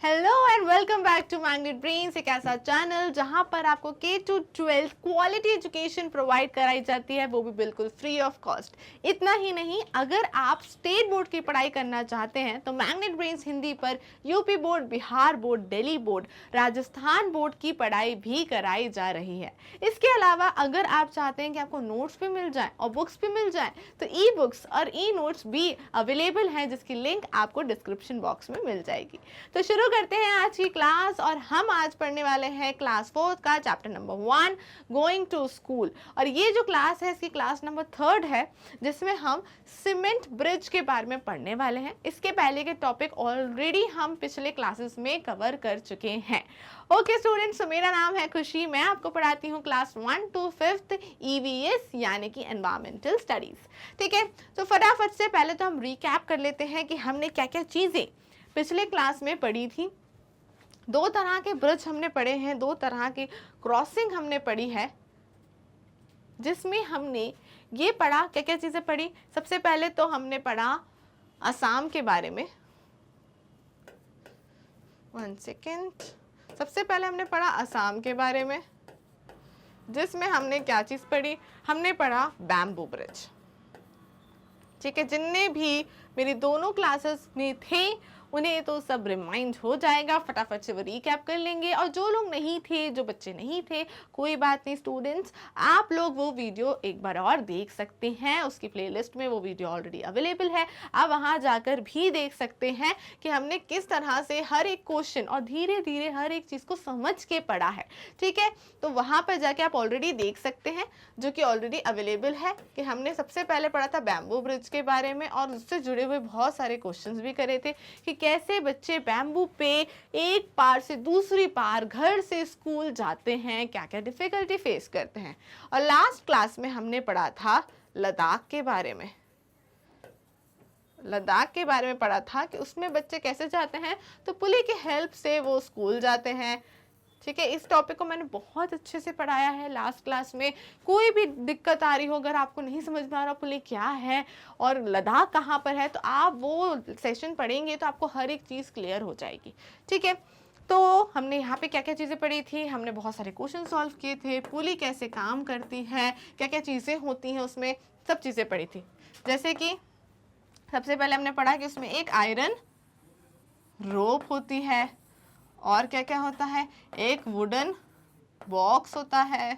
Hello and welcome back to Magnet Brains, एक ऐसा channel जहां पर आपको K to 12 quality education provide कराई जाती है, वो भी बिल्कुल फ्री ऑफ कॉस्ट। इतना ही नहीं, अगर आप स्टेट बोर्ड की पढ़ाई करना चाहते हैं तो मैग्नेट ब्रेन्स हिंदी पर UP board, Bihar board, Delhi board, Rajasthan board की पढ़ाई भी कराई जा रही है। इसके अलावा अगर आप चाहते हैं कि आपको नोट्स भी मिल जाए और बुक्स भी मिल जाए तो ई बुक्स और ई नोट्स भी अवेलेबल हैं, जिसकी लिंक आपको डिस्क्रिप्शन बॉक्स में मिल जाएगी। तो शुरू करते हैं आज की क्लास, और हम आज पढ़ने वाले हैं क्लास 4 का chapter number 1 going to school. और ये जो क्लास है इसकी क्लास नंबर 3 है, जिसमें हम सीमेंट ब्रिज के बारे में पढ़ने वाले हैं। इसके पहले के टॉपिक ऑलरेडी हम पिछले क्लासेस में कवर कर चुके हैं। ओके स्टूडेंट्स, तो मेरा नाम है खुशी, मैं आपको पढ़ाती हूँ क्लास 1 to 5th EVS यानी कि एनवायरमेंटल स्टडीज। ठीक है, तो फटाफट से पहले तो हम रिकैप कर लेते हैं कि हमने क्या क्या चीज़ें पिछले क्लास में पढ़ी थी। दो तरह के ब्रिज हमने पढ़े हैं, दो तरह की क्रॉसिंग हमने पढ़ी है, जिसमें हमने ये पढ़ा, क्या क्या चीज़ें पढ़ी। सबसे पहले तो हमने पढ़ा असम के बारे में। 1 सेकेंड। सबसे पहले हमने पढ़ा असम के बारे में, जिसमें हमने क्या चीज़ पढ़ी, हमने पढ़ा बैम्बू ब्रिज। ठीक है, जिनने भी मेरी दोनों क्लासेस में थे उन्हें तो सब रिमाइंड हो जाएगा, फटाफट से वो रिकैप कर लेंगे। और जो लोग नहीं थे, जो बच्चे नहीं थे, कोई बात नहीं स्टूडेंट्स, आप लोग वो वीडियो एक बार और देख सकते हैं। उसकी प्लेलिस्ट में वो वीडियो ऑलरेडी अवेलेबल है, आप वहाँ जाकर भी देख सकते हैं कि हमने किस तरह से हर एक क्वेश्चन और धीरे धीरे हर एक चीज़ को समझ के पढ़ा है। ठीक है, तो वहाँ पर जाके आप ऑलरेडी देख सकते हैं, जो कि ऑलरेडी अवेलेबल है, कि हमने सबसे पहले पढ़ा था बैम्बू ब्रिज के बारे में, और उससे जुड़े हुए बहुत सारे क्वेश्चंस भी करे थे कि कैसे बच्चे बैम्बू पे एक पार से दूसरी पार घर से स्कूल जाते हैं, क्या क्या डिफिकल्टी फेस करते हैं। और लास्ट क्लास में हमने पढ़ा था लद्दाख के बारे में। लद्दाख के बारे में पढ़ा था कि उसमें बच्चे कैसे जाते हैं, तो पुली की हेल्प से वो स्कूल जाते हैं। ठीक है, इस टॉपिक को मैंने बहुत अच्छे से पढ़ाया है लास्ट क्लास में। कोई भी दिक्कत आ रही हो, अगर आपको नहीं समझ में आ रहा पुली क्या है और लद्दाख कहाँ पर है, तो आप वो सेशन पढ़ेंगे तो आपको हर एक चीज़ क्लियर हो जाएगी। ठीक है, तो हमने यहाँ पे क्या क्या चीज़ें पढ़ी थी, हमने बहुत सारे क्वेश्चन सॉल्व किए थे, पुली कैसे काम करती है, क्या क्या चीज़ें होती हैं उसमें, सब चीज़ें पढ़ी थी। जैसे कि सबसे पहले हमने पढ़ा कि उसमें एक आयरन रोप होती है, और क्या क्या होता है, एक वुडन बॉक्स होता है।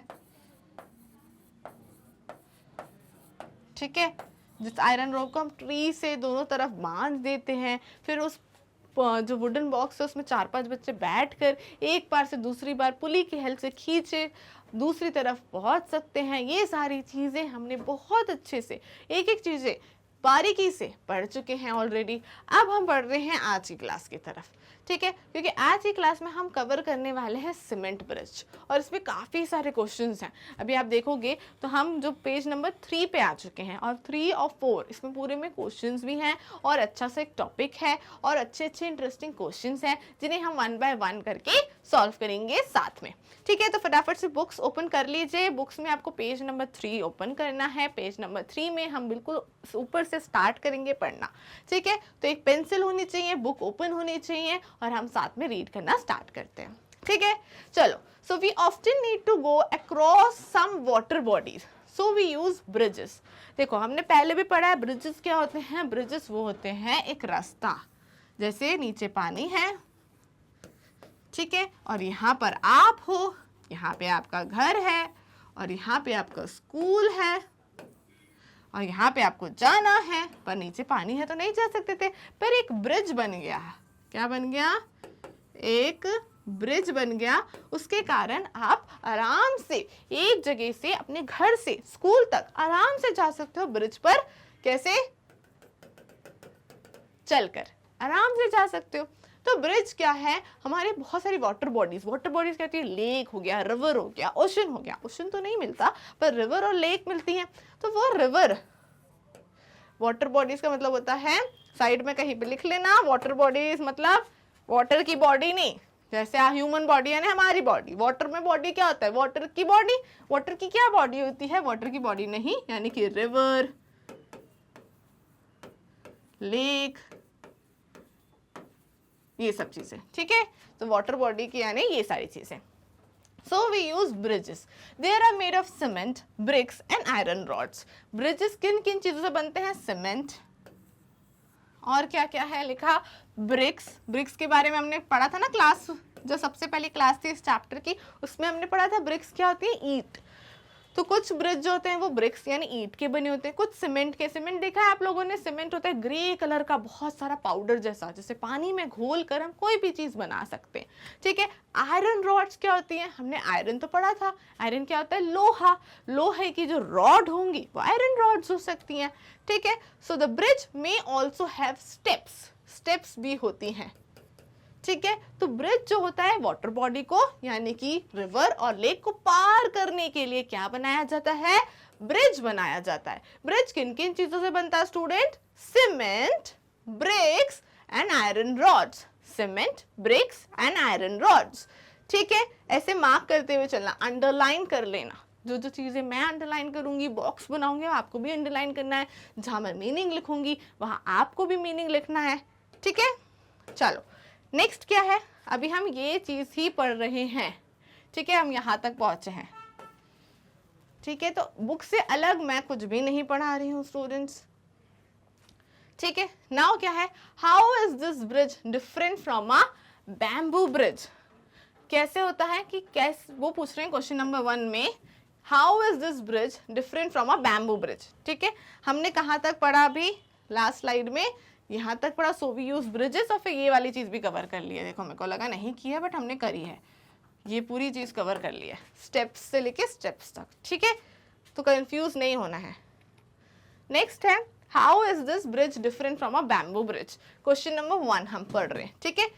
ठीक है, जिस आयरन रोप को हम ट्री से दोनों तरफ बांध देते हैं, फिर उस जो वुडन बॉक्स है उसमें 4-5 बच्चे बैठकर एक बार से दूसरी बार पुली की हेल्प से खींचे दूसरी तरफ पहुंच सकते हैं। ये सारी चीज़ें हमने बहुत अच्छे से एक एक चीज़ें बारीकी से पढ़ चुके हैं ऑलरेडी। अब हम पढ़ रहे हैं आज की क्लास की तरफ। ठीक है, क्योंकि आज की क्लास में हम कवर करने वाले हैं सीमेंट ब्रिज, और इसमें काफ़ी सारे क्वेश्चंस हैं। अभी आप देखोगे तो हम जो पेज नंबर 3 पे आ चुके हैं, और 3 और 4 इसमें पूरे में क्वेश्चंस भी हैं, और अच्छा सा एक टॉपिक है, और अच्छे अच्छे इंटरेस्टिंग क्वेश्चंस हैं, जिन्हें हम 1 by 1 करके सॉल्व करेंगे साथ में। ठीक है, तो फटाफट से बुक्स ओपन कर लीजिए। बुक्स में आपको पेज नंबर 3 ओपन करना है। पेज नंबर 3 में हम बिल्कुल ऊपर से स्टार्ट करेंगे पढ़ना। ठीक है, तो एक पेंसिल होनी चाहिए, बुक ओपन होनी चाहिए, और हम साथ में रीड करना स्टार्ट करते हैं। ठीक है, चलो। So we often need to go across some water bodies, so we use bridges. देखो, हमने पहले भी पढ़ा है ब्रिजेस क्या होते हैं। ब्रिजेस वो होते हैं एक रास्ता, जैसे नीचे पानी है, ठीक है, और यहाँ पर आप हो, यहाँ पे आपका घर है, और यहाँ पे आपका स्कूल है, और यहाँ पे आपको जाना है, पर नीचे पानी है तो नहीं जा सकते थे, पर एक ब्रिज बन गया। क्या बन गया? एक ब्रिज बन गया। उसके कारण आप आराम से एक जगह से अपने घर से स्कूल तक आराम से जा सकते हो ब्रिज पर। कैसे? चलकर आराम से जा सकते हो। तो ब्रिज क्या है? हमारे बहुत सारी वाटर बॉडीज कहती है, लेक हो गया, रिवर हो गया, ओशन हो गया। ओशन तो नहीं मिलता, पर रिवर और लेक मिलती है। तो वो रिवर वाटर बॉडीज का मतलब होता है, साइड में कहीं पे लिख लेना, वाटर बॉडीज मतलब वाटर की बॉडी नहीं, जैसे ह्यूमन बॉडी है ना हमारी बॉडी। वाटर में बॉडी क्या होता है? वाटर की बॉडी। वाटर की क्या बॉडी होती है? वाटर की बॉडी नहीं, यानी कि रिवर, लेक, ये सब चीजें, ठीक है। तो वाटर बॉडी की यानी ये सारी चीजें। So we use bridges. They are made of cement, bricks and iron rods. Bridges किन किन चीजों से बनते हैं? सीमेंट, और क्या क्या है लिखा? ब्रिक्स। ब्रिक्स के बारे में हमने पढ़ा था ना क्लास, जो सबसे पहली क्लास थी इस चैप्टर की, उसमें हमने पढ़ा था ब्रिक्स क्या होती है? ईंट। तो कुछ ब्रिज जो होते हैं वो ब्रिक्स यानी ईंट के बने होते हैं, कुछ सीमेंट के। सीमेंट देखा है आप लोगों ने? सीमेंट होता है ग्रे कलर का, बहुत सारा पाउडर जैसा, जैसे पानी में घोल कर हम कोई भी चीज बना सकते हैं, ठीक है। आयरन रॉड्स क्या होती हैं? हमने आयरन तो पढ़ा था। आयरन क्या होता है? लोहा। लोहे की जो रॉड होंगी वो आयरन रॉड्स हो सकती हैं, ठीक है। सो the bridge may also have steps. Steps भी होती हैं, ठीक है। तो ब्रिज जो होता है वाटर बॉडी को यानी कि रिवर और लेक को पार करने के लिए क्या बनाया जाता है? ब्रिज बनाया जाता है। ब्रिज किन किन चीजों से बनता है student? Cement, bricks and iron rods. Cement, bricks and iron rods, ठीक है। ऐसे मार्क करते हुए चलना, अंडरलाइन कर लेना। जो जो चीजें मैं अंडरलाइन करूंगी, बॉक्स बनाऊंगी, आपको भी अंडरलाइन करना है। जहां मैं मीनिंग लिखूंगी वहां आपको भी मीनिंग लिखना है, ठीक है। चलो नेक्स्ट क्या है? अभी हम ये चीज ही पढ़ रहे हैं, ठीक है। हम यहां तक पहुंचे हैं, ठीक है। तो बुक से अलग मैं कुछ भी नहीं पढ़ा रही हूँ स्टूडेंट्स, ठीक है। नाउ क्या है? How is this bridge different from a bamboo bridge? कैसे होता है कि कैसे, वो पूछ रहे हैं क्वेश्चन नंबर 1 में, how is this bridge different from a bamboo bridge, ठीक है। हमने कहाँ तक पढ़ा? अभी लास्ट स्लाइड में यहाँ तक पढ़ा, सो वी यूज ब्रिजेस, और फिर ये वाली चीज भी कवर कर ली है। देखो मेरे को लगा नहीं की है बट हमने करी है, ये पूरी चीज कवर कर ली है, स्टेप्स से लेके स्टेप्स तक, ठीक है। तो कंफ्यूज नहीं होना है। नेक्स्ट है, how is this bridge different from a bamboo bridge? Question number 1 हम पढ़ रहे हैं, ठीक है।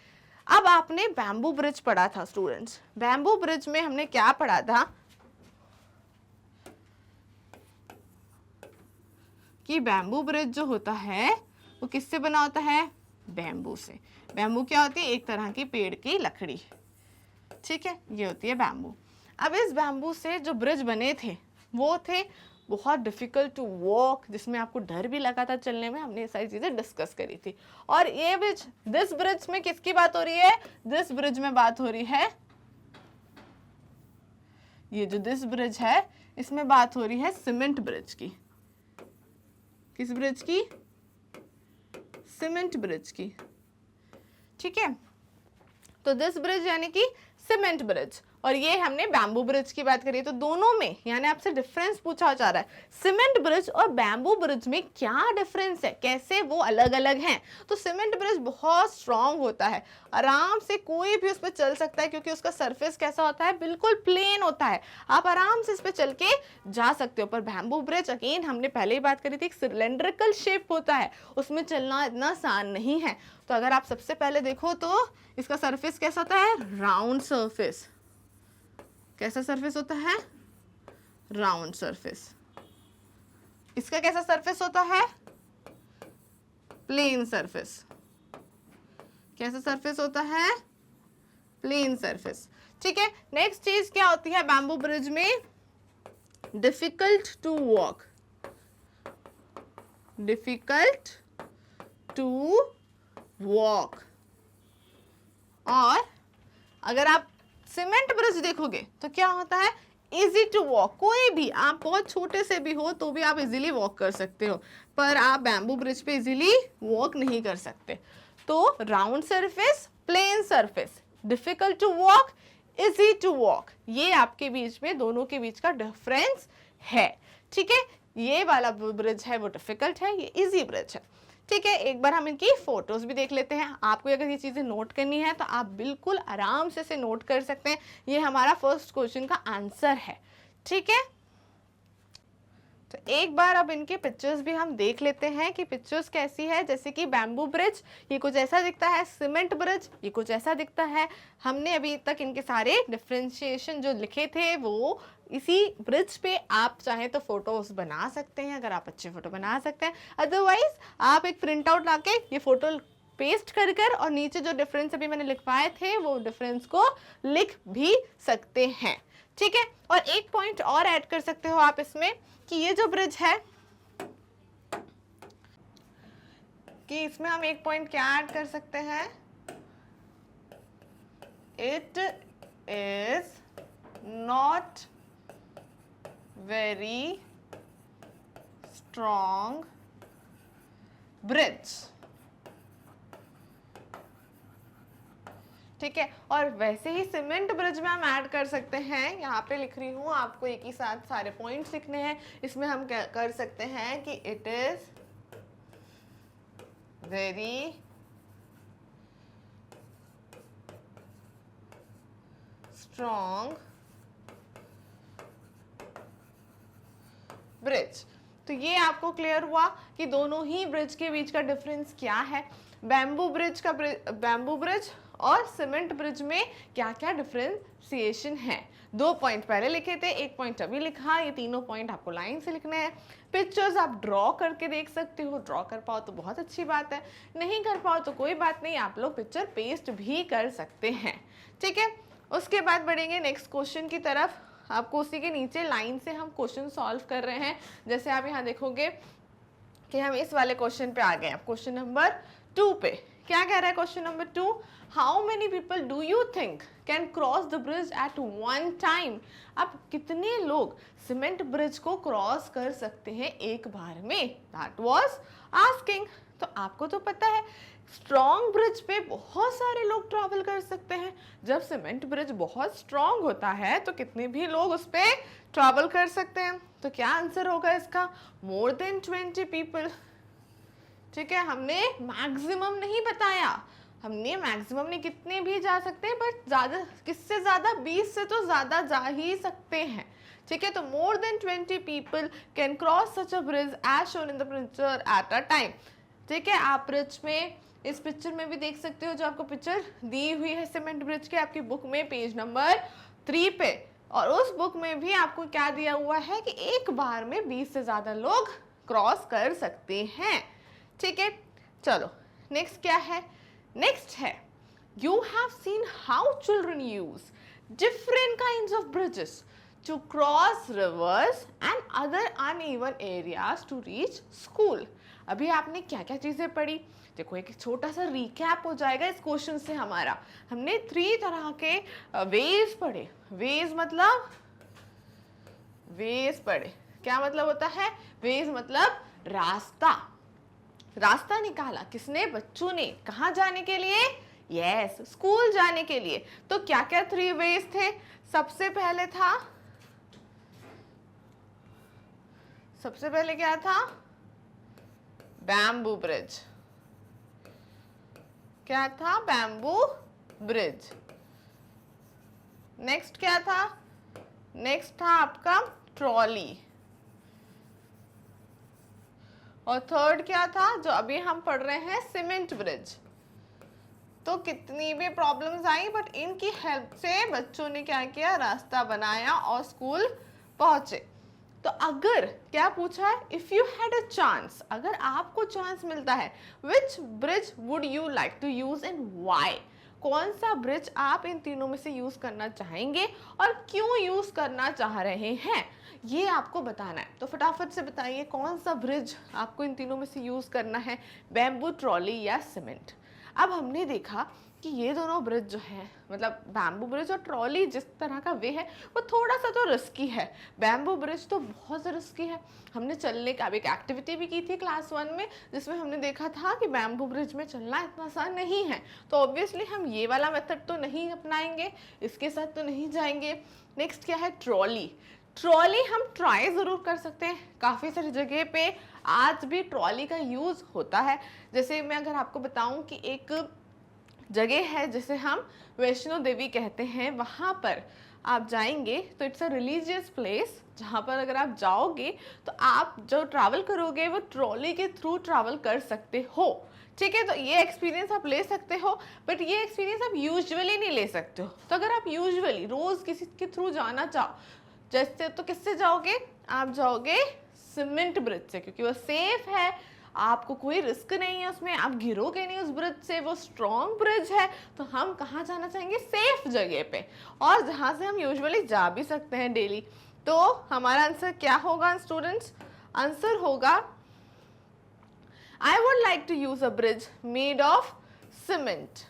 अब आपने बैम्बू ब्रिज पढ़ा था स्टूडेंट्स। बैम्बू ब्रिज में हमने क्या पढ़ा था कि बैम्बू ब्रिज जो होता है वो किससे बना होता है? बैम्बू से। बैम्बू क्या होती है? एक तरह की पेड़ की लकड़ी, ठीक है, ये होती है बैम्बू। अब इस बैम्बू से जो ब्रिज बने थे वो थे बहुत डिफिकल्ट टू वॉक, जिसमें आपको डर भी लगा था चलने में। हमने ये सारी चीजें डिस्कस करी थी। और ये ब्रिज, दिस ब्रिज में किसकी बात हो रही है? दिस ब्रिज में बात हो रही है, ये जो दिस ब्रिज है इसमें बात हो रही है सीमेंट ब्रिज की। किस ब्रिज की? सीमेंट ब्रिज की, ठीक है। तो दिस ब्रिज यानी कि सीमेंट ब्रिज, और ये हमने बैम्बू ब्रिज की बात करी। तो दोनों में यानी आपसे डिफरेंस पूछा जा रहा है, सीमेंट ब्रिज और बैम्बू ब्रिज में क्या डिफरेंस है, कैसे वो अलग अलग हैं। तो सीमेंट ब्रिज बहुत स्ट्रांग होता है, आराम से कोई भी उस पर चल सकता है, क्योंकि उसका सरफेस कैसा होता है? बिल्कुल प्लेन होता है, आप आराम से इस पर चल के जा सकते हो। पर बैम्बू ब्रिज अगेन हमने पहले ही बात करी थी, सिलेंड्रिकल शेप होता है, उसमें चलना इतना आसान नहीं है। तो अगर आप सबसे पहले देखो तो इसका सरफेस कैसा होता है? Round surface. कैसा सरफेस होता है? Round surface. इसका कैसा सरफेस होता है? Plane surface. कैसा सरफेस होता है? प्लेन सरफेस, ठीक है। नेक्स्ट चीज क्या होती है बैम्बू ब्रिज में? Difficult to walk. Difficult to walk. और अगर आप सीमेंट ब्रिज देखोगे तो क्या होता है? Easy to walk. कोई भी, आप बहुत छोटे से भी हो तो भी आप इजीली वॉक कर सकते हो, पर आप बैम्बू ब्रिज पे इजीली वॉक नहीं कर सकते। तो round surface, plain surface, difficult to walk, easy to walk, ये आपके बीच में, दोनों के बीच का डिफरेंस है, ठीक है। ये वाला ब्रिज है वो डिफिकल्ट है, ये इजी ब्रिज है, ठीक है। एक बार हम इनकी फोटोज भी देख लेते हैं। आपको अगर ये चीजें नोट करनी है तो आप बिल्कुल आराम से इसे नोट कर सकते हैं। ये हमारा फर्स्ट क्वेश्चन का आंसर है, ठीक है। तो एक बार अब इनके पिक्चर्स भी हम देख लेते हैं कि पिक्चर्स कैसी है। जैसे कि बैम्बू ब्रिज, ये कुछ ऐसा दिखता है। सीमेंट ब्रिज, ये कुछ ऐसा दिखता है। हमने अभी तक इनके सारे डिफरेंशिएशन जो लिखे थे वो इसी ब्रिज पे आप चाहें तो फोटोज बना सकते हैं, अगर आप अच्छे फोटो बना सकते हैं। अदरवाइज आप एक प्रिंट आउट लाके ये फोटो पेस्ट कर कर और नीचे जो डिफरेंस अभी मैंने लिखवाए थे वो डिफरेंस को लिख भी सकते हैं, ठीक है। और एक पॉइंट और ऐड कर सकते हो आप इसमें कि ये जो ब्रिज है, कि इसमें हम एक पॉइंट क्या ऐड कर सकते हैं it is not very strong bridge. ठीक है, और वैसे ही सीमेंट ब्रिज में हम ऐड कर सकते हैं, यहाँ पे लिख रही हूँ, आपको एक ही साथ सारे पॉइंट्स लिखने हैं। इसमें हम कर सकते हैं कि it is very strong bridge. तो ये आपको क्लियर हुआ कि दोनों ही ब्रिज के बीच का डिफरेंस क्या है। बैम्बू ब्रिज और सीमेंट ब्रिज में क्या क्या डिफरेंशिएशन है। 2 पॉइंट पहले लिखे थे, 1 पॉइंट अभी लिखा। ये तीनों पॉइंट आपको लाइन से लिखने हैं। पिक्चर्स आप ड्रॉ करके देख सकते हो, ड्रॉ कर पाओ तो बहुत अच्छी बात है, नहीं कर पाओ तो कोई बात नहीं, आप लोग पिक्चर पेस्ट भी कर सकते हैं। ठीक है, उसके बाद बढ़ेंगे नेक्स्ट क्वेश्चन की तरफ। आपको उसी के नीचे लाइन से हम क्वेश्चन सॉल्व कर रहे हैं। जैसे आप यहाँ देखोगे कि हम इस वाले क्वेश्चन पे आ गए। अब क्वेश्चन नंबर 2 पे क्या कह रहा है? Question number 2, how many people do you think can cross the bridge at one time? अब कितने लोग सीमेंट ब्रिज को क्रॉस कर सकते हैं एक बार में? That was asking. तो आपको तो पता है स्ट्रॉन्ग ब्रिज पे बहुत सारे लोग ट्रैवल कर सकते हैं। जब सीमेंट ब्रिज बहुत स्ट्रॉन्ग होता है तो कितने भी लोग उस पर ट्रैवल कर सकते हैं। तो क्या आंसर होगा इसका? मोर देन 20 पीपल। ठीक है, हमने मैक्सिमम नहीं बताया, हमने मैक्सिमम नहीं, कितने भी जा सकते हैं, बट ज़्यादा किससे ज़्यादा 20 से तो ज़्यादा जा ही सकते हैं। ठीक है, तो more than 20 people can cross such a bridge as shown in the picture at a time. ठीक है, आप ब्रिज में इस पिक्चर में भी देख सकते हो, जो आपको पिक्चर दी हुई है सीमेंट ब्रिज के आपकी बुक में पेज नंबर 3 पे, और उस बुक में भी आपको क्या दिया हुआ है कि एक बार में 20 से ज़्यादा लोग क्रॉस कर सकते हैं। ठीक है, चलो नेक्स्ट क्या है? नेक्स्ट है, you have seen how children use different kinds of bridges to cross rivers and other uneven areas to reach school. अभी आपने क्या क्या चीज़ें पढ़ी? देखो, एक छोटा सा रिकैप हो जाएगा इस क्वेश्चन से हमारा। हमने 3 तरह के वेज पढ़े। वेज मतलब वेज पढ़े, क्या मतलब होता है? वेज मतलब रास्ता। रास्ता निकाला किसने? बच्चों ने। कहाँ जाने के लिए? यस, स्कूल जाने के लिए। तो क्या क्या 3 वेज थे? सबसे पहले क्या था? Bamboo bridge. क्या था? Bamboo bridge. नेक्स्ट क्या था? नेक्स्ट था आपका ट्रॉली। और थर्ड क्या था जो अभी हम पढ़ रहे हैं? Cement bridge. तो कितनी भी प्रॉब्लम्स आई, बट इनकी हेल्प से बच्चों ने क्या किया? रास्ता बनाया और स्कूल पहुंचे। तो अगर क्या पूछा है? If you had a chance, अगर आपको चांस मिलता है, which bridge would you like to use and why? कौन सा ब्रिज आप इन तीनों में से यूज करना चाहेंगे और क्यों यूज करना चाह रहे हैं, ये आपको बताना है। तो फटाफट से बताइए कौन सा ब्रिज आपको इन तीनों में से यूज करना है, बैम्बू, ट्रॉली या सीमेंट। अब हमने देखा कि ये दोनों ब्रिज जो है, मतलब बैम्बू ब्रिज और ट्रॉली जिस तरह का वे है वो थोड़ा सा तो रिस्की है। बैम्बू ब्रिज तो बहुत रिस्की है। हमने चलने का अब एक एक्टिविटी भी की थी क्लास 1 में, जिसमें हमने देखा था कि बैम्बू ब्रिज में चलना इतना आसान नहीं है। तो ऑब्वियसली हम ये वाला मेथड तो नहीं अपनाएंगे, इसके साथ तो नहीं जाएंगे। नेक्स्ट क्या है? ट्रॉली। ट्रॉली हम ट्राई ज़रूर कर सकते हैं, काफ़ी सारी जगह पे आज भी ट्रॉली का यूज़ होता है। जैसे मैं अगर आपको बताऊं कि एक जगह है जिसे हम वैष्णो देवी कहते हैं, वहाँ पर आप जाएंगे तो इट्स अ रिलीजियस प्लेस, जहाँ पर अगर आप जाओगे तो आप जो ट्रैवल करोगे वो ट्रॉली के थ्रू ट्रैवल कर सकते हो। ठीक है, तो ये एक्सपीरियंस आप ले सकते हो, बट ये एक्सपीरियंस आप यूजुअली नहीं ले सकते हो। तो अगर आप यूजुअली रोज़ किसी के थ्रू जाना चाहो जैसे, तो किससे जाओगे? आप जाओगे सीमेंट ब्रिज से, क्योंकि वो सेफ है, आपको कोई रिस्क नहीं है उसमें, आप गिरोगे नहीं उस ब्रिज से, वो स्ट्रॉन्ग ब्रिज है। तो हम कहाँ जाना चाहेंगे? सेफ जगह पे, और जहाँ से हम यूजुअली जा भी सकते हैं डेली। तो हमारा आंसर क्या होगा स्टूडेंट्स? आंसर होगा I would like to use a bridge made of cement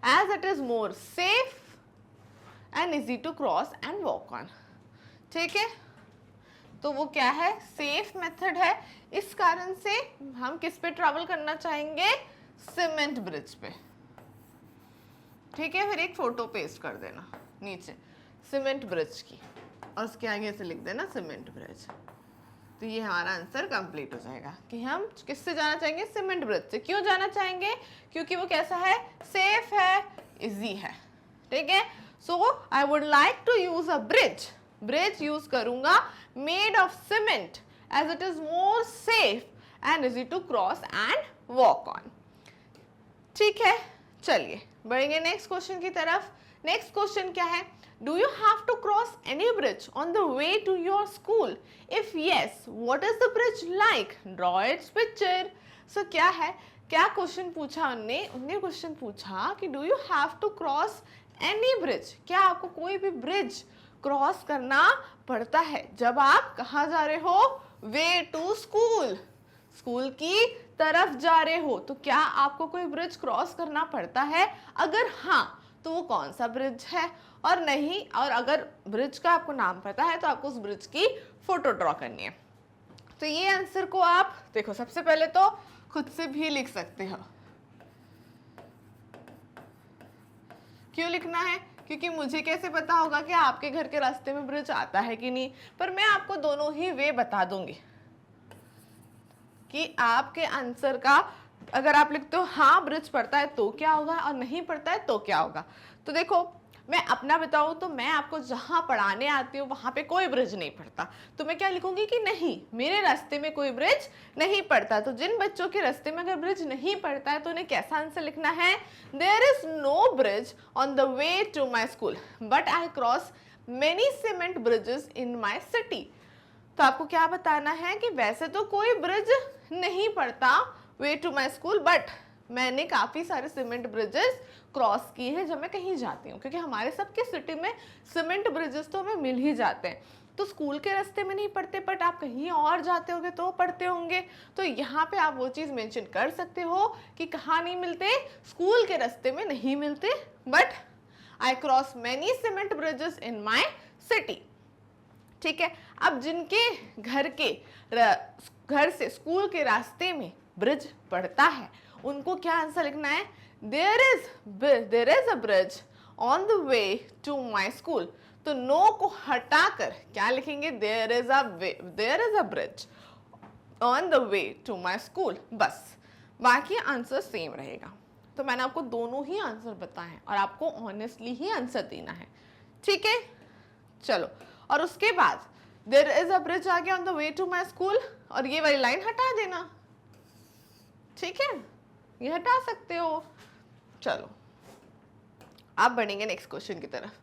as it is more safe and easy to cross and walk on. ठीक है, तो वो क्या है, सेफ मेथड है। इस कारण से हम किस पे ट्रैवल करना चाहेंगे, सीमेंट ब्रिज पे। ठीक है, फिर एक फोटो पेस्ट कर देना नीचे सीमेंट ब्रिज की, और उसके आगे से लिख देना सीमेंट ब्रिज। तो ये हमारा आंसर कंप्लीट हो जाएगा कि हम किससे जाना चाहेंगे, सीमेंट ब्रिज से। क्यों जाना चाहेंगे, क्योंकि वो कैसा है, सेफ है, इजी है। ठीक है, so I would like to use a bridge, bridge use करूंगा made of cement as it is more safe and easy to cross and walk on. ठीक है, चलिए बढ़ेंगे नेक्स्ट क्वेश्चन की तरफ। नेक्स्ट क्वेश्चन क्या है, do you have to cross any bridge on the way to your school, if yes what is the bridge like, draw its picture. So क्या है, क्या क्वेश्चन पूछा उनने क्वेश्चन पूछा कि do you have to cross any bridge, क्या आपको कोई भी ब्रिज क्रॉस करना पड़ता है जब आप कहाँ जा रहे हो, वे टू स्कूल, स्कूल की तरफ जा रहे हो, तो क्या आपको कोई ब्रिज क्रॉस करना पड़ता है, अगर हाँ तो वो कौन सा ब्रिज है, और नहीं, और अगर ब्रिज का आपको नाम पता है तो आपको उस ब्रिज की फोटो ड्रॉ करनी है। तो ये आंसर को आप देखो, सबसे पहले तो खुद से भी लिख सकते हो। क्यों लिखना है, क्योंकि मुझे कैसे पता होगा कि आपके घर के रास्ते में ब्रिज आता है कि नहीं, पर मैं आपको दोनों ही वे बता दूंगी कि आपके आंसर का, अगर आप लिखते हो हाँ ब्रिज पड़ता है तो क्या होगा, और नहीं पड़ता है तो क्या होगा। तो देखो, मैं अपना बताऊं तो मैं आपको जहां पढ़ाने आती हूँ वहां पे कोई ब्रिज नहीं पड़ता, तो मैं क्या लिखूंगी कि नहीं, मेरे रास्ते में कोई ब्रिज नहीं पड़ता। तो जिन बच्चों के रास्ते में अगर ब्रिज नहीं पड़ता है तो उन्हें कैसा आंसर लिखना है, there is no bridge on the way to my school but I cross many cement bridges in my city. तो आपको क्या बताना है कि वैसे तो कोई ब्रिज नहीं पड़ता way to my school, but मैंने काफ़ी सारे सीमेंट ब्रिजेस क्रॉस किए हैं जब मैं कहीं जाती हूँ, क्योंकि हमारे सबके सिटी में सीमेंट ब्रिजेस तो हमें मिल ही जाते हैं। तो स्कूल के रास्ते में नहीं पढ़ते, बट आप कहीं और जाते होंगे तो पढ़ते होंगे, तो यहाँ पे आप वो चीज़ मेंशन कर सकते हो कि कहाँ नहीं मिलते, स्कूल के रास्ते में नहीं मिलते, but I cross many cement bridges in my city. ठीक है, अब जिनके घर से स्कूल के रास्ते में ब्रिज पड़ता है उनको क्या आंसर लिखना है, there is a bridge on the way to my school. तो नो को हटाकर क्या लिखेंगे, there is a bridge on the way to my school, बस बाकी आंसर सेम रहेगा। तो मैंने आपको दोनों ही आंसर बताए हैं और आपको ऑनेस्टली ही आंसर देना है। ठीक है, चलो, और उसके बाद देयर इज अ ब्रिज आ गया on the way to my school, और ये वाली लाइन हटा देना। ठीक है, ये हटा सकते हो। चलो, आप बढ़ेंगे नेक्स्ट क्वेश्चन की तरफ।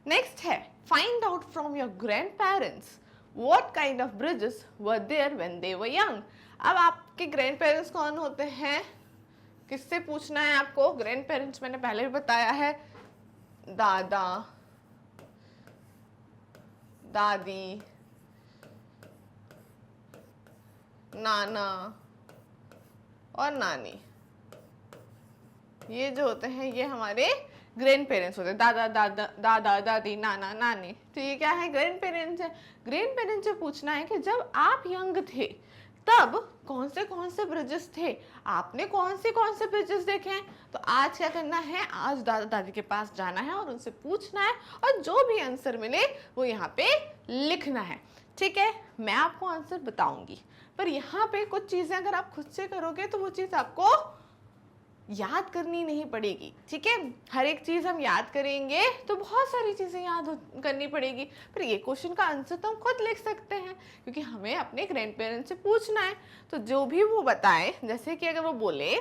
नेक्स्ट है, find out from your grandparents what kind of bridges were there when they were young. अब आपके ग्रैंड पेरेंट्स कौन होते हैं, किससे पूछना है आपको। ग्रैंड पेरेंट्स मैंने पहले भी बताया है, दादा दादी, नाना और नानी, ये जो होते हैं ये हमारे ग्रैंड पेरेंट्स होते हैं, दादा दादी नाना नानी। तो ये क्या है, ग्रैंड पेरेंट्स है। ग्रैंड पेरेंट्स से पूछना है कि जब आप यंग थे तब कौन से ब्रिजेस थे, आपने कौन से ब्रिजेस देखे हैं। तो आज क्या करना है, आज दादा दादी के पास जाना है और उनसे पूछना है, और जो भी आंसर मिले वो यहाँ पे लिखना है। ठीक है, मैं आपको आंसर बताऊंगी, पर यहाँ पे कुछ चीजें अगर आप खुद से करोगे तो वो चीज आपको याद करनी नहीं पड़ेगी। ठीक है, हर एक चीज हम याद करेंगे तो बहुत सारी चीजें याद करनी पड़ेगी, पर ये क्वेश्चन का आंसर तो हम खुद लिख सकते हैं क्योंकि हमें अपने ग्रैंड पेरेंट्स से पूछना है। तो जो भी वो बताए, जैसे कि अगर वो बोले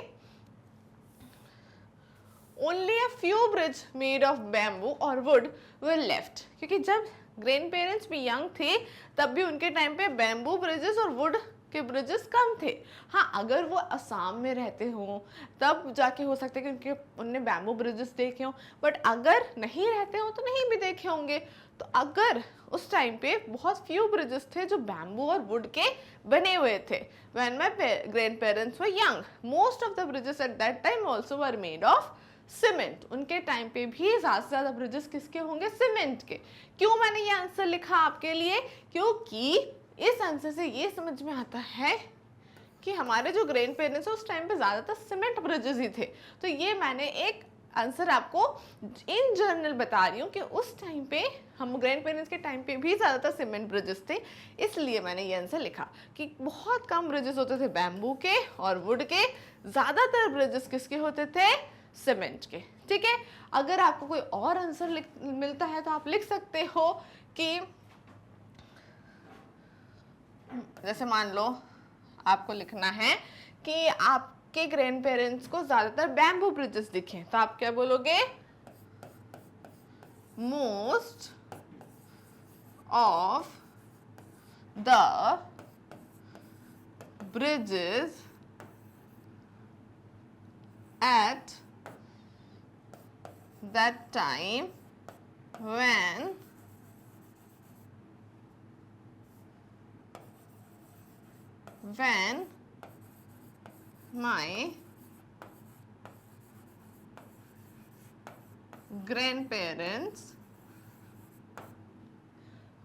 only a few bridge made of bamboo और वुड वर लेफ्ट, क्योंकि जब ग्रैंड पेरेंट्स भी यंग थे तब भी उनके टाइम पे बैम्बू ब्रिजेस और वुड के ब्रिजेस कम थे। हाँ, अगर वो असम में रहते हों तब जाके हो सकता है कि उनके उनने बैम्बू ब्रिजेस देखे हों, बट अगर नहीं रहते हो तो नहीं भी देखे होंगे। तो अगर उस टाइम पे बहुत फ्यू ब्रिजेस थे जो बैम्बू और वुड के बने हुए थे, when my grand parents were young, most of the bridges at that time also were made of cement. उनके टाइम पे भी ज़्यादा से ज़्यादा ब्रिजेस किसके होंगे? सीमेंट के। क्यों मैंने ये आंसर लिखा आपके लिए? क्योंकि इस आंसर से ये समझ में आता है कि हमारे जो ग्रैंड पेरेंट्स है उस टाइम पे ज़्यादातर सीमेंट ब्रिजेस ही थे। तो ये मैंने एक आंसर आपको इन जनरल बता रही हूँ कि उस टाइम पे हम ग्रैंड पेरेंट्स के टाइम पे भी ज़्यादातर सीमेंट ब्रिजेस थे, इसलिए मैंने ये आंसर लिखा कि बहुत कम ब्रिजेस होते थे बैम्बू के और वुड के, ज़्यादातर ब्रिजेस किसके होते थे? सीमेंट के। ठीक है, अगर आपको कोई और आंसर मिलता है तो आप लिख सकते हो कि जैसे मान लो आपको लिखना है कि आपके ग्रैंड पेरेंट्स को ज्यादातर बैम्बू ब्रिजेस दिखे, तो आप क्या बोलोगे? Most of the bridges at that time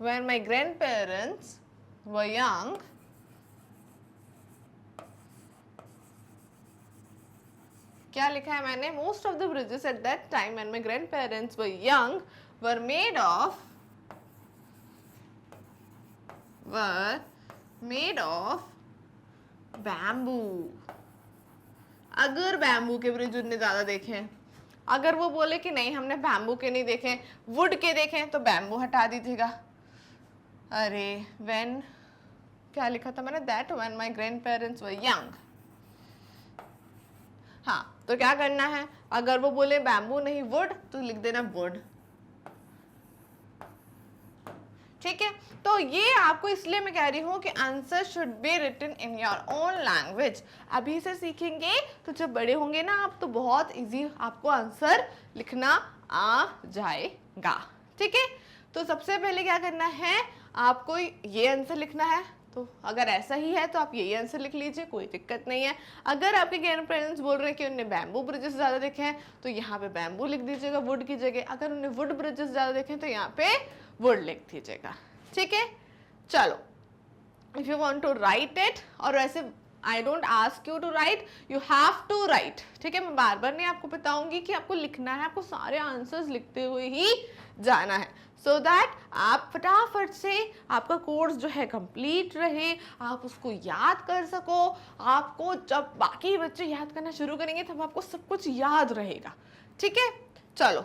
when my grandparents were young, क्या लिखा है मैंने? Most of the bridges at that time when my grandparents were young were made of bamboo. अगर बैम्बू के ब्रिज उनने ज्यादा देखे हैं, अगर वो बोले कि नहीं हमने बैम्बू के नहीं देखे, वुड के देखे, तो बैम्बू हटा दीजिएगा। अरे व्हेन क्या लिखा था मैंने? That when my grandparents were young. हाँ, तो क्या करना है? अगर वो बोले बैम्बू नहीं वुड, तो लिख देना वुड। ठीक है, तो ये आपको इसलिए मैं कह रही हूँ कि answer should be written in your own language. अभी से सीखेंगे तो जब बड़े होंगे ना आप, तो बहुत इजी आपको आंसर लिखना आ जाएगा। ठीक है, तो सबसे पहले क्या करना है? आपको ये आंसर लिखना है, तो अगर ऐसा ही है तो आप यही आंसर लिख लीजिए, कोई दिक्कत नहीं है। अगर आपके ग्रैंड पेरेंट्स बोल रहे हैं कि उन्होंने बैम्बू ब्रिजेस ज़्यादा देखे हैं, तो यहाँ पे बैम्बू लिख दीजिएगा वुड की जगह। अगर उन्होंने वुड ब्रिजेस ज़्यादा देखे हैं तो यहाँ पे वुड लिख दीजिएगा। ठीक है, चलो, if you want to write it, और वैसे I don't ask you to write, you have to write. ठीक है, मैं बार बार नहीं आपको बताऊंगी कि आपको लिखना है, आपको सारे आंसर्स लिखते हुए ही जाना है, सो दैट आप फटाफट से आपका कोर्स जो है कंप्लीट रहे, आप उसको याद कर सको। आपको जब बाकी बच्चे याद करना शुरू करेंगे तब आपको सब कुछ याद रहेगा। ठीक है, चलो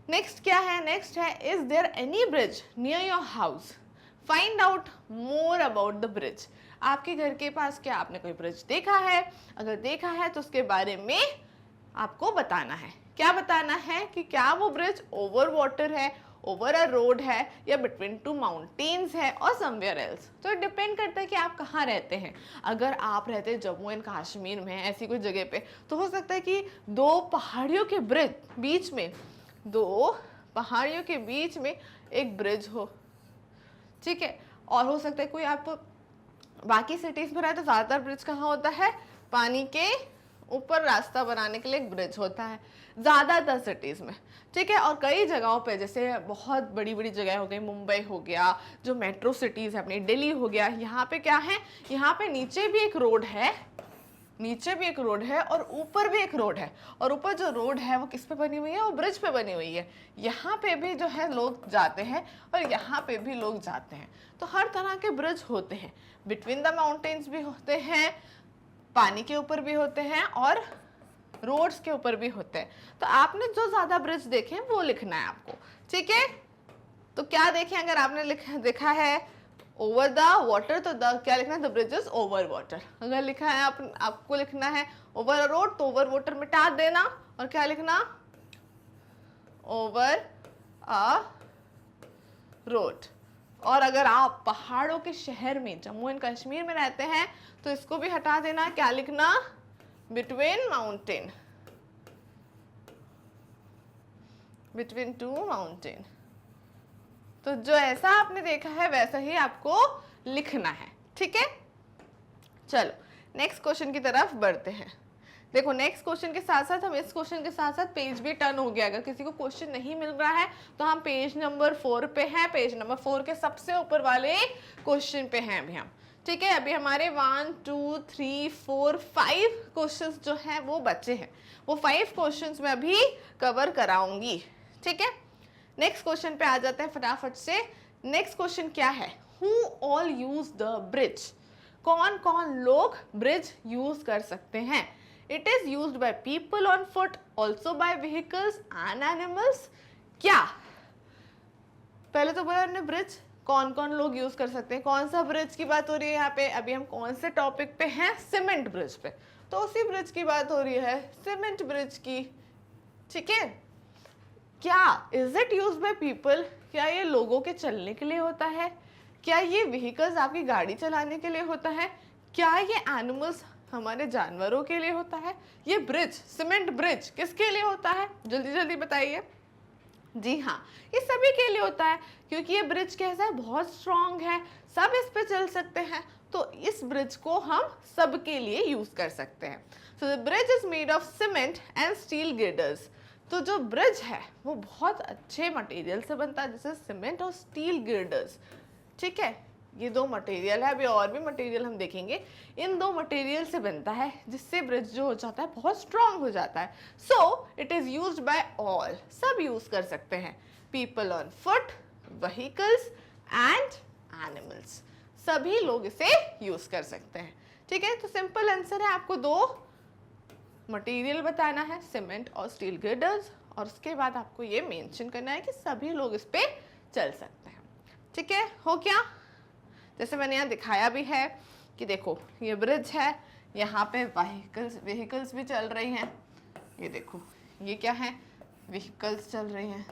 नेक्स्ट क्या है? नेक्स्ट है, is there any bridge near your house? Find out more about the bridge. आपके घर के पास क्या आपने कोई ब्रिज देखा है? अगर देखा है तो उसके बारे में आपको बताना है। क्या बताना है? कि क्या वो ब्रिज ओवर वाटर है, ओवर अ रोड है, या बिटवीन टू माउंटेन्स है, और समवेयर एल्स। तो डिपेंड करता है कि आप कहाँ रहते हैं। अगर आप रहते हैं जम्मू एंड कश्मीर में, ऐसी कोई जगह पे, तो हो सकता है कि दो पहाड़ियों के बीच में एक ब्रिज हो। ठीक है, और हो सकता है कोई आप बाकी सिटीज में रहे तो ज़्यादातर ब्रिज कहाँ होता है? पानी के ऊपर रास्ता बनाने के लिए एक ब्रिज होता है ज़्यादातर सिटीज में। ठीक है, और कई जगहों पे, जैसे बहुत बड़ी बड़ी जगह हो गई, मुंबई हो गया, जो मेट्रो सिटीज है अपनी, दिल्ली हो गया, यहाँ पे क्या है? यहाँ पे नीचे भी एक रोड है, और ऊपर भी एक रोड है, और ऊपर जो रोड है वो किस पे बनी हुई है? वो ब्रिज पे बनी हुई है। यहाँ पे भी जो है लोग जाते हैं, और यहाँ पे भी लोग जाते हैं। तो हर तरह के ब्रिज होते हैं, बिटवीन द माउंटेन्स भी होते हैं, पानी के ऊपर भी होते हैं, और रोड्स के ऊपर भी होते हैं। तो आपने जो ज्यादा ब्रिज देखे हैं वो लिखना है आपको। ठीक है, तो क्या देखें? अगर आपने देखा है ओवर द वाटर, तो क्या लिखना है? The bridge is over water. अगर लिखा है आपको लिखना है ओवर अ रोड, तो ओवर वाटर मिटा देना, और क्या लिखना? Over a road. और अगर आप पहाड़ों के शहर में, जम्मू एंड कश्मीर में रहते हैं, तो इसको भी हटा देना। क्या लिखना? Between two mountain. तो जो ऐसा आपने देखा है वैसा ही आपको लिखना है। ठीक है, चलो नेक्स्ट क्वेश्चन की तरफ बढ़ते हैं। देखो नेक्स्ट क्वेश्चन के साथ साथ हम इस क्वेश्चन के साथ साथ पेज भी टर्न हो गया। अगर किसी को क्वेश्चन नहीं मिल रहा है तो हम पेज नंबर 4 पे हैं, पेज नंबर 4 के सबसे ऊपर वाले क्वेश्चन पे हैं अभी हम। ठीक है, अभी हमारे 1 2 3 4 5 क्वेश्चंस जो हैं वो बचे हैं, वो 5 क्वेश्चंस मैं अभी कवर कराऊंगी। ठीक है, नेक्स्ट क्वेश्चन पे आ जाते हैं फटाफट से। नेक्स्ट क्वेश्चन क्या है, who all use the bridge, कौन कौन लोग ब्रिज यूज कर सकते हैं। It is used by people on foot, also by vehicles and animals. क्या, पहले तो बोला हमने ब्रिज कौन कौन लोग यूज कर सकते हैं, कौन सा ब्रिज की बात हो रही है यहाँ पे, अभी हम कौन से टॉपिक पे हैं, सीमेंट ब्रिज पे, तो उसी ब्रिज की बात हो रही है, सीमेंट ब्रिज की। ठीक है, क्या is it use by people, क्या ये लोगों के चलने के लिए होता है, क्या ये व्हीकल्स आपकी गाड़ी चलाने के लिए होता है, क्या ये एनिमल्स हमारे जानवरों के लिए होता है, ये ब्रिज सीमेंट ब्रिज किसके लिए होता है, जल्दी जल्दी बताइए। जी हाँ, ये सभी के लिए होता है, क्योंकि ये ब्रिज कैसा है, बहुत स्ट्रॉन्ग है, सब इस पे चल सकते हैं, तो इस ब्रिज को हम सबके लिए यूज कर सकते हैं। So the bridge is made of cement and steel girders. तो जो ब्रिज है वो बहुत अच्छे मटेरियल से बनता है, जैसे सीमेंट और स्टील गिर्डर्स। ठीक है, ये दो मटेरियल है, अभी और भी मटेरियल हम देखेंगे, इन दो मटेरियल से बनता है, जिससे ब्रिज जो हो जाता है बहुत स्ट्रांग हो जाता है। So it is used bye all, सब यूज कर सकते हैं, people on foot, vehicles and animals, सभी लोग इसे यूज कर सकते हैं। ठीक है, तो सिंपल आंसर है, आपको दो मटेरियल बताना है, सीमेंट और स्टील गिर्डर्स, और उसके बाद आपको ये मेंशन करना है कि सभी लोग इस पे चल सकते हैं। ठीक है, हो क्या, जैसे मैंने यहाँ दिखाया भी है कि देखो ये ब्रिज है, यहाँ पे व्हीकल्स भी चल रही हैं, ये देखो ये क्या है, व्हीकल्स चल रही हैं।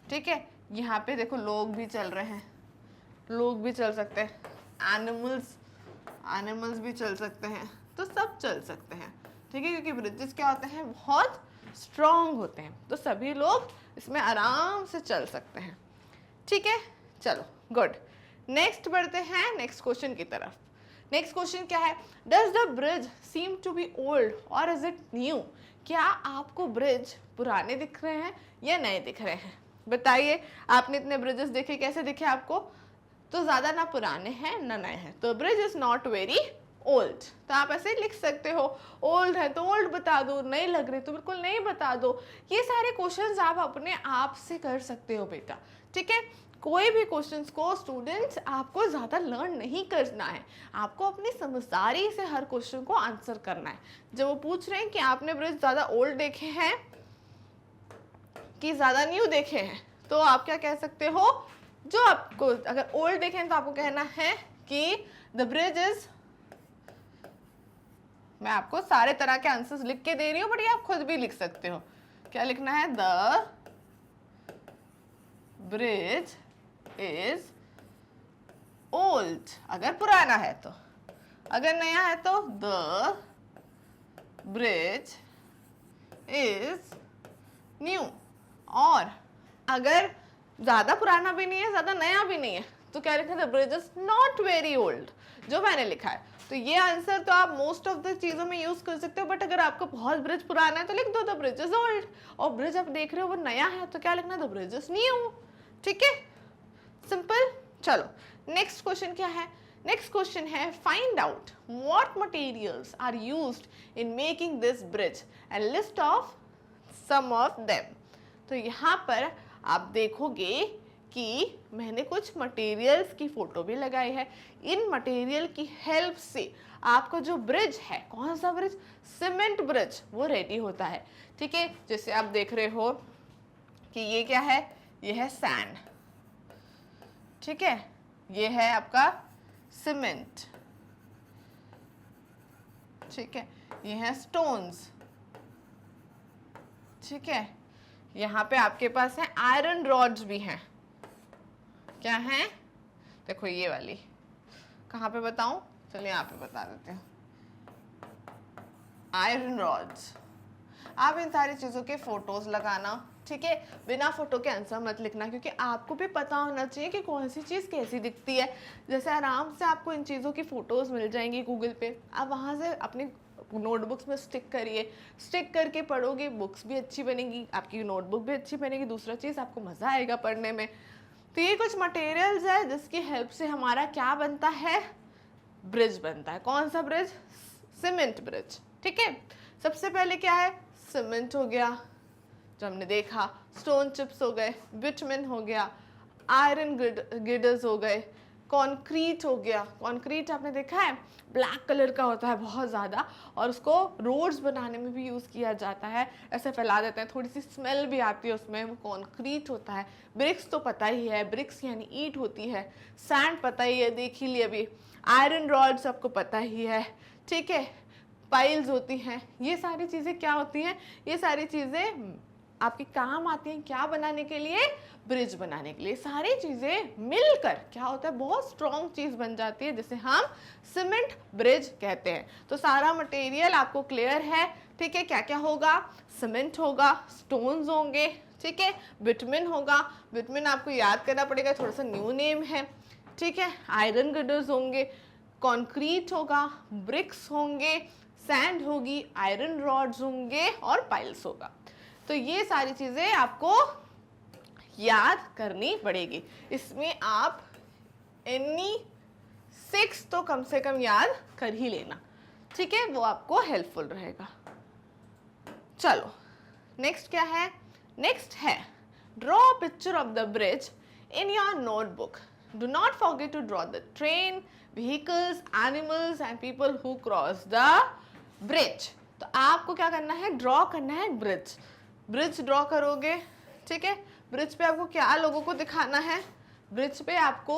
ठीक है, यहाँ पे देखो लोग भी चल रहे हैं, लोग भी चल सकते हैं, एनिमल्स भी चल सकते हैं, तो सब चल सकते हैं। ठीक है, क्योंकि ब्रिजेस क्या होते हैं, बहुत स्ट्रॉन्ग होते हैं, तो सभी लोग इसमें आराम से चल सकते हैं। ठीक है, चलो गुड, नेक्स्ट बढ़ते हैं नेक्स्ट क्वेश्चन की तरफ। नेक्स्ट क्वेश्चन क्या है, does the bridge seem to be old और इज इट न्यू, क्या आपको ब्रिज पुराने दिख रहे हैं या नए दिख रहे हैं, बताइए। आपने इतने ब्रिजेस देखे, कैसे दिखे आपको, तो ज्यादा ना पुराने हैं ना नए हैं, तो bridge is not very old, तो आप ऐसे लिख सकते हो, ओल्ड है तो ओल्ड बता दो, नई लग रही तो बिल्कुल नई बता दो। ये सारे क्वेश्चंस आप अपने आप से कर सकते हो बेटा। ठीक है, कोई भी क्वेश्चंस को स्टूडेंट्स आपको ज़्यादा लर्न नहीं करना है, आपको अपनी समझदारी से हर क्वेश्चन को आंसर करना है। जब वो पूछ रहे हैं कि आपने ब्रिज ज़्यादा ओल्ड देखे हैं कि ज़्यादा न्यू देखे हैं, तो आप क्या कह सकते हो, जो आपको अगर ओल्ड देखे हैं तो आपको कहना है कि द ब्रिज इज, मैं आपको सारे तरह के आंसर्स लिख के दे रही हूँ, बट ये आप खुद भी लिख सकते हो। क्या लिखना है, द ब्रिज इज ओल्ड, अगर पुराना है तो, अगर नया है तो द ब्रिज इज न्यू, और अगर ज्यादा पुराना भी नहीं है ज्यादा नया भी नहीं है तो क्या लिखना है, the bridge is not very old, जो मैंने लिखा है। तो ये आंसर तो आप मोस्ट ऑफ द चीजों में यूज कर सकते हो, बट अगर आपका बहुत ब्रिज पुराना है तो लिख दो द ब्रिज इज ओल्ड, और ब्रिज आप देख रहे हो वो नया है तो क्या लिखना है, द ब्रिज इज न्यू। ठीक है, सिंपल। चलो नेक्स्ट क्वेश्चन क्या है, नेक्स्ट क्वेश्चन है, find out what materials are used in making this bridge and list of some of them. तो यहाँ पर आप देखोगे कि मैंने कुछ मटेरियल्स की फोटो भी लगाई है, इन मटेरियल की हेल्प से आपका जो ब्रिज है, कौन सा ब्रिज, सीमेंट ब्रिज, वो रेडी होता है। ठीक है, जैसे आप देख रहे हो कि ये क्या है, ये है सैंड, ठीक है, ये है आपका सीमेंट, ठीक है, ये है स्टोन्स, ठीक है, यहाँ पे आपके पास है आयरन रॉड्स भी हैं, क्या है, देखो ये वाली, कहाँ पे बताऊं, चलिए यहाँ पे बता देते हैं, आयरन रॉड्स। आप इन सारी चीज़ों के फोटोज लगाना, ठीक है। बिना फोटो के आंसर मत लिखना, क्योंकि आपको भी पता होना चाहिए कि कौन सी चीज़ कैसी दिखती है। जैसे आराम से आपको इन चीज़ों की फ़ोटोज़ मिल जाएंगी गूगल पे, आप वहाँ से अपनी नोटबुक्स में स्टिक करिए, स्टिक करके पढ़ोगे, बुक्स भी अच्छी बनेगी, आपकी नोटबुक भी अच्छी बनेगी, दूसरा चीज़ आपको मज़ा आएगा पढ़ने में। तो ये कुछ मटेरियल्स है जिसकी हेल्प से हमारा क्या बनता है, ब्रिज बनता है। कौन सा ब्रिज, सीमेंट ब्रिज, ठीक है। सबसे पहले क्या है, सीमेंट हो गया जो हमने देखा, स्टोन चिप्स हो गए, बिटुमेन हो गया, आयरन गिर्डर्स हो गए, कंक्रीट हो गया। कंक्रीट आपने देखा है ब्लैक कलर का होता है बहुत ज़्यादा, और उसको रोड्स बनाने में भी यूज़ किया जाता है, ऐसे फैला देते हैं, थोड़ी सी स्मेल भी आती है उसमें, वो कंक्रीट होता है। ब्रिक्स तो पता ही है, ब्रिक्स यानी ईंट होती है। सैंड पता ही है, देख ही लिया अभी। आयरन रॉड्स आपको पता ही है, ठीक है। पाइल्स होती हैं, ये सारी चीज़ें क्या होती हैं, ये सारी चीज़ें आपके काम आती हैं क्या बनाने के लिए, ब्रिज बनाने के लिए। सारी चीज़ें मिलकर क्या होता है, बहुत स्ट्रॉन्ग चीज़ बन जाती है, जिसे हम सीमेंट ब्रिज कहते हैं। तो सारा मटेरियल आपको क्लियर है, ठीक है। क्या क्या होगा, सीमेंट होगा, स्टोन्स होंगे, ठीक है, बिटुमेन होगा, बिटुमेन आपको याद करना पड़ेगा, थोड़ा सा न्यू नेम है, ठीक है। आयरन गिर्डर्स होंगे, कंक्रीट होगा, ब्रिक्स होंगे, सैंड होगी, आयरन रॉड्स होंगे और पाइल्स होगा। तो ये सारी चीज़ें आपको याद करनी पड़ेगी। इसमें आप एनी 6 तो कम से कम याद कर ही लेना, ठीक है, वो आपको हेल्पफुल रहेगा। चलो नेक्स्ट क्या है, नेक्स्ट है draw a picture of the bridge in your notebook. Do not forget to draw the train, vehicles, animals and people who cross the bridge. तो आपको क्या करना है, ड्रॉ करना है ब्रिज। ब्रिज ड्रॉ करोगे, ठीक है। ब्रिज पे आपको क्या लोगों को दिखाना है, ब्रिज पे आपको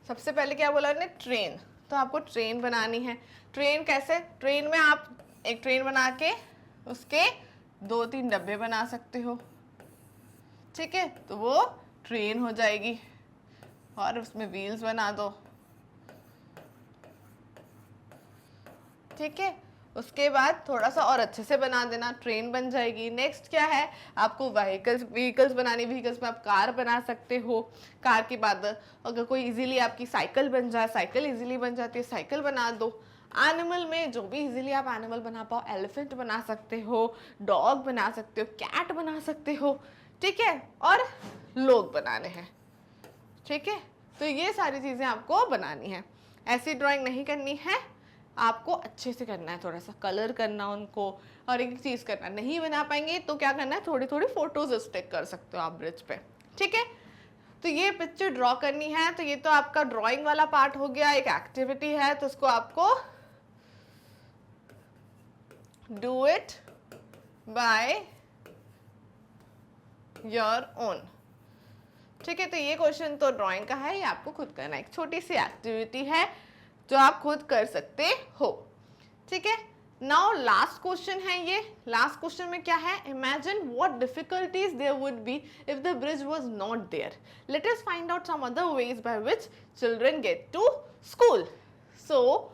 सबसे पहले क्या बोला ने, ट्रेन। तो आपको ट्रेन बनानी है। ट्रेन कैसे, ट्रेन में आप एक ट्रेन बना के उसके 2-3 डब्बे बना सकते हो, ठीक है, तो वो ट्रेन हो जाएगी। और उसमें व्हील्स बना दो, ठीक है। उसके बाद थोड़ा सा और अच्छे से बना देना, ट्रेन बन जाएगी। नेक्स्ट क्या है, आपको व्हीकल्स बनानी, व्हीकल्स में आप कार बना सकते हो। कार के बाद अगर कोई इजीली आपकी साइकिल बन जाए, साइकिल इजीली बन जाती है, साइकिल बना दो। एनिमल में जो भी इजीली आप एनिमल बना पाओ, एलिफेंट बना सकते हो, डॉग बना सकते हो, कैट बना सकते हो, ठीक है। और लोग बनाने हैं, ठीक है। तो ये सारी चीज़ें आपको बनानी है। ऐसी ड्राइंग नहीं करनी है, आपको अच्छे से करना है, थोड़ा सा कलर करना उनको, और एक चीज़ करना, नहीं बना पाएंगे तो क्या करना है, थोड़ी थोड़ी फोटोज स्टिक कर सकते हो आप ब्रिज पे, ठीक है। तो ये पिक्चर ड्रॉ करनी है। तो ये तो आपका ड्राइंग वाला पार्ट हो गया, एक एक्टिविटी है, तो उसको आपको do it by your own, ठीक है। तो ये क्वेश्चन तो ड्राइंग का है, ये आपको खुद करना है, एक छोटी सी एक्टिविटी है जो आप खुद कर सकते हो, ठीक है। नाउ लास्ट क्वेश्चन है ये। लास्ट क्वेश्चन में क्या है, imagine what difficulties there would be if the bridge was not there. Let us find out some other ways by which children get to school. So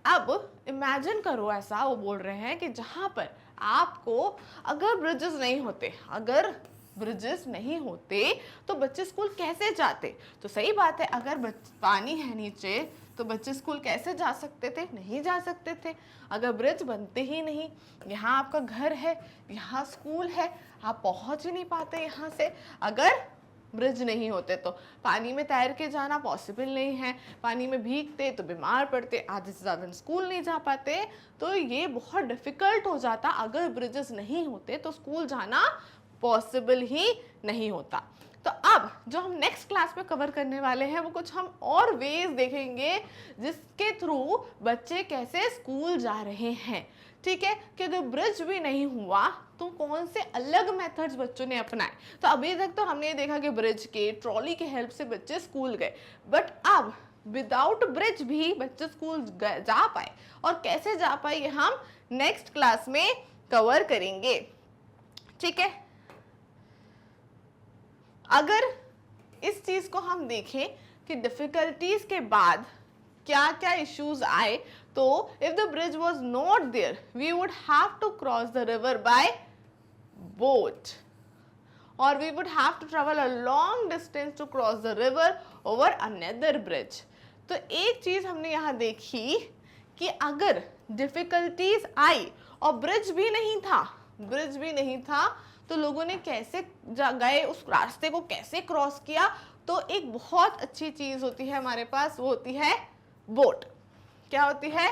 अब imagine करो, ऐसा वो बोल रहे हैं कि जहां पर आपको अगर ब्रिजेस नहीं होते, अगर ब्रिजेस नहीं होते तो बच्चे स्कूल कैसे जाते। तो सही बात है, अगर पानी है नीचे तो बच्चे स्कूल कैसे जा सकते थे, नहीं जा सकते थे। अगर ब्रिज बनते ही नहीं, यहाँ आपका घर है, यहाँ स्कूल है, आप पहुँच ही नहीं पाते यहाँ से। अगर ब्रिज नहीं होते तो पानी में तैर के जाना पॉसिबल नहीं है, पानी में भीगते तो बीमार पड़ते, आधे से ज़्यादा स्कूल नहीं जा पाते। तो ये बहुत डिफ़िकल्ट हो जाता, अगर ब्रिजेस नहीं होते तो स्कूल जाना पॉसिबल ही नहीं होता। तो अब जो हम नेक्स्ट क्लास में कवर करने वाले हैं वो कुछ हम और वेज देखेंगे जिसके थ्रू बच्चे कैसे स्कूल जा रहे हैं, ठीक है। कि अगर ब्रिज भी नहीं हुआ तो कौन से अलग मेथड्स बच्चों ने अपनाए। तो अभी तक तो हमने देखा कि ब्रिज के, ट्रॉली के हेल्प से बच्चे स्कूल गए, बट अब विदाउट ब्रिज भी बच्चे स्कूल जा पाए, और कैसे जा पाए ये हम नेक्स्ट क्लास में कवर करेंगे, ठीक है। अगर इस चीज को हम देखें कि डिफिकल्टीज के बाद क्या क्या इश्यूज आए। तो if the bridge was not there we would have to cross the river by boat, or we would have to travel a long distance to cross the river over another bridge। तो एक चीज हमने यहाँ देखी कि अगर difficulties आई और bridge भी नहीं था तो लोगों ने कैसे गए, उस रास्ते को कैसे क्रॉस किया। तो एक बहुत अच्छी चीज होती है हमारे पास, वो होती है बोट। क्या होती है?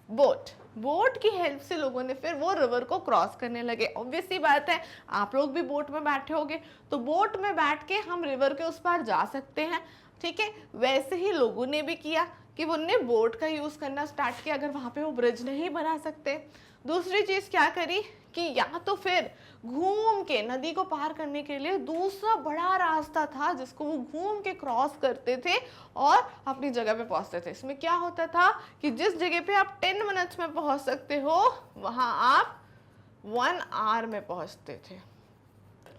बोट। बोट की हेल्प से लोगों ने फिर वो रिवर को क्रॉस करने लगे। ऑब्वियस सी बात है, आप लोग भी बोट में बैठे होंगे, तो बोट में बैठ के हम रिवर के उस पार जा सकते हैं। ठीक है, वैसे ही लोगों ने भी किया कि उन्होंने बोट का यूज करना स्टार्ट किया अगर वहां पे वो ब्रिज नहीं बना सकते। दूसरी चीज क्या करी कि या तो फिर घूम के नदी को पार करने के लिए दूसरा बड़ा रास्ता था जिसको वो घूम के क्रॉस करते थे और अपनी जगह पे पहुंचते थे। इसमें क्या होता था कि जिस जगह पे आप 10 मिनट्स में पहुंच सकते हो वहां आप 1 आवर में पहुंचते थे।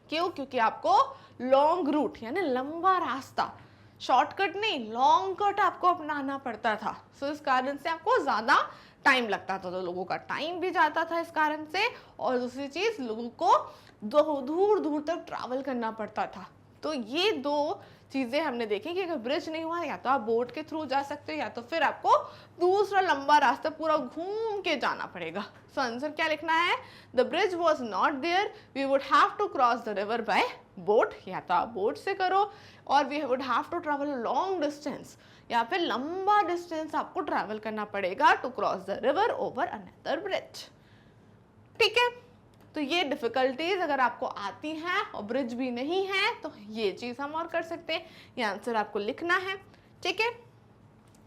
क्यों? क्योंकि आपको लॉन्ग रूट यानी लंबा रास्ता, शॉर्टकट नहीं लॉन्ग कट आपको अपनाना पड़ता था। सो इस कारण से आपको ज्यादा टाइम लगता था, तो लोगों का टाइम भी जाता था इस कारण से। और दूसरी चीज, लोगों को दूर दूर तक ट्रैवल करना पड़ता था। तो ये दो चीजें हमने देखी कि अगर ब्रिज नहीं हुआ या तो आप बोट के थ्रू जा सकते हो या तो फिर आपको दूसरा लंबा रास्ता पूरा घूम के जाना पड़ेगा। सो आंसर क्या लिखना है? The bridge was not there, we would have to cross the river by boat, या तो आप बोट से करो, और we would have to travel long distance, या फिर लंबा डिस्टेंस आपको ट्रैवल करना पड़ेगा to cross the river over another bridge. ठीक है, तो ये डिफिकल्टीज अगर आपको आती हैं और ब्रिज भी नहीं है तो ये चीज हम और कर सकते हैं। ये आंसर आपको लिखना है। ठीक है,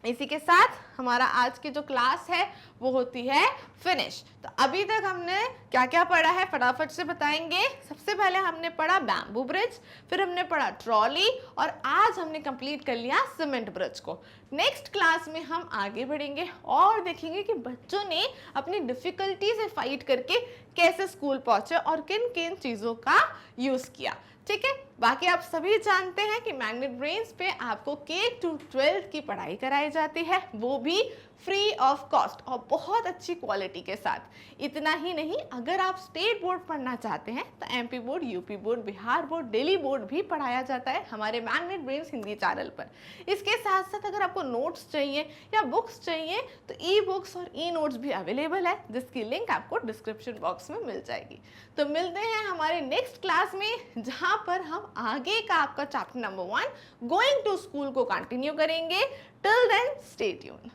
इसी के साथ हमारा आज की जो क्लास है वो होती है फिनिश। तो अभी तक हमने क्या क्या पढ़ा है फटाफट से बताएंगे। सबसे पहले हमने पढ़ा बैम्बू ब्रिज, फिर हमने पढ़ा ट्रॉली, और आज हमने कंप्लीट कर लिया सीमेंट ब्रिज को। नेक्स्ट क्लास में हम आगे बढ़ेंगे और देखेंगे कि बच्चों ने अपनी डिफिकल्टी से फाइट करके कैसे स्कूल पहुंचे और किन किन चीज़ों का यूज़ किया। ठीक है, बाकी आप सभी जानते हैं कि मैग्नेट ब्रेन्स पे आपको K to 12 की पढ़ाई कराई जाती है, वो भी फ्री ऑफ कॉस्ट और बहुत अच्छी क्वालिटी के साथ। इतना ही नहीं, अगर आप स्टेट बोर्ड पढ़ना चाहते हैं तो MP board, UP board, Bihar board, Delhi board भी पढ़ाया जाता है हमारे मैग्नेट ब्रेन्स हिंदी चैनल पर। इसके साथ साथ अगर आपको नोट्स चाहिए या बुक्स चाहिए तो ई बुक्स और ई नोट्स भी अवेलेबल है, जिसकी लिंक आपको डिस्क्रिप्शन बॉक्स में मिल जाएगी। तो मिलते हैं हमारे नेक्स्ट क्लास में, जहाँ पर हम आगे का आपका chapter number 1 going to school को कंटिन्यू करेंगे। Till then stay tuned.